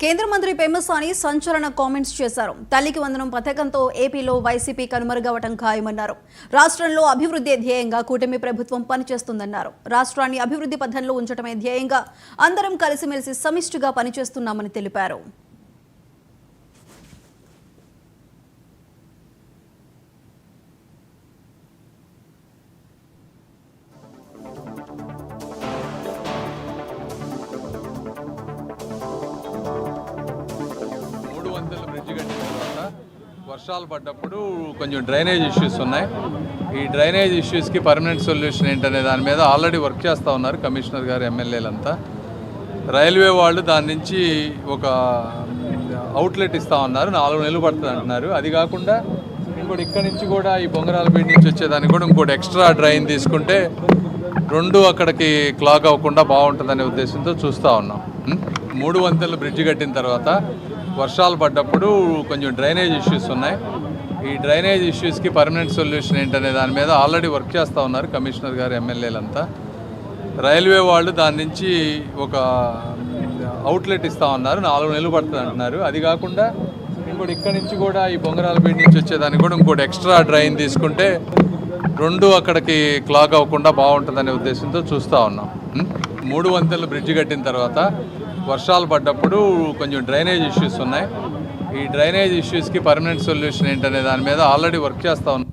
కేంద్ర మంత్రి పెమ్మసాని సంచలన కామెంట్స్ చేశారు. తల్లికి వందనం పథకంతో ఏపీలో వైసీపీ కనుమరుగవటం ఖాయమన్నారు. రాష్ట్రంలో అభివృద్ధి ధ్యేయంగా కూటమి ప్రభుత్వం పనిచేస్తుందన్నారు. రాష్ట్రాన్ని అభివృద్ధి పథంలో ఉంచడమే ధ్యేయంగా అందరం కలిసిమెలిసి సమిష్టిగా పనిచేస్తున్నామని తెలిపారు. బ్రిడ్జి కట్టిన తర్వాత వర్షాలు పడ్డప్పుడు కొంచెం డ్రైనేజ్ ఇష్యూస్ ఉన్నాయి. ఈ డ్రైనేజ్ ఇష్యూస్కి పర్మనెంట్ సొల్యూషన్ ఏంటనే దాని మీద ఆల్రెడీ వర్క్ చేస్తూ ఉన్నారు కమిషనర్ గారు, ఎమ్మెల్యేలంతా. రైల్వే వాళ్ళు దాని నుంచి ఒక అవుట్లెట్ ఇస్తూ ఉన్నారు, 4 నెలలు పడుతుంది అంటున్నారు. అది కాకుండా ఇంకోటి ఇక్కడి నుంచి కూడా ఈ బొంగరాలపేట నుంచి వచ్చేదానికి కూడా ఇంకోటి ఎక్స్ట్రా డ్రైన్ తీసుకుంటే రెండు అక్కడికి క్లాగ్ అవ్వకుండా బాగుంటుందనే ఉద్దేశంతో చూస్తూ ఉన్నాం. 3 వంతెనలు బ్రిడ్జి కట్టిన తర్వాత వర్షాలు పడ్డప్పుడు కొంచెం డ్రైనేజ్ ఇష్యూస్ ఉన్నాయి. ఈ డ్రైనేజ్ ఇష్యూస్కి పర్మనెంట్ సొల్యూషన్ ఏంటనే దాని మీద ఆల్రెడీ వర్క్ చేస్తూ ఉన్నారు కమిషనర్ గారు, ఎమ్మెల్యేలంతా. రైల్వే వాళ్ళు దాని నుంచి ఒక అవుట్లెట్ ఇస్తూ ఉన్నారు, 4 నెలలు పడుతుంది అంటున్నారు. అది కాకుండా ఇంకోటి ఇక్కడి నుంచి కూడా ఈ బొంగరాలపేట నుంచి వచ్చేదానికి కూడా ఇంకోటి ఎక్స్ట్రా డ్రైన్ తీసుకుంటే రెండు అక్కడికి క్లాగ్ అవ్వకుండా బాగుంటుందనే ఉద్దేశంతో చూస్తూ ఉన్నాం. 3 వంతెనలు బ్రిడ్జి కట్టిన తర్వాత వర్షాలు పడ్డప్పుడు కొంచెం డ్రైనేజ్ ఇష్యూస్ ఉన్నాయి. ఈ డ్రైనేజ్ ఇష్యూస్కి పర్మనెంట్ సొల్యూషన్ ఏంటనే దాని మీద ఆల్రెడీ వర్క్ చేస్తూ ఉన్నాం.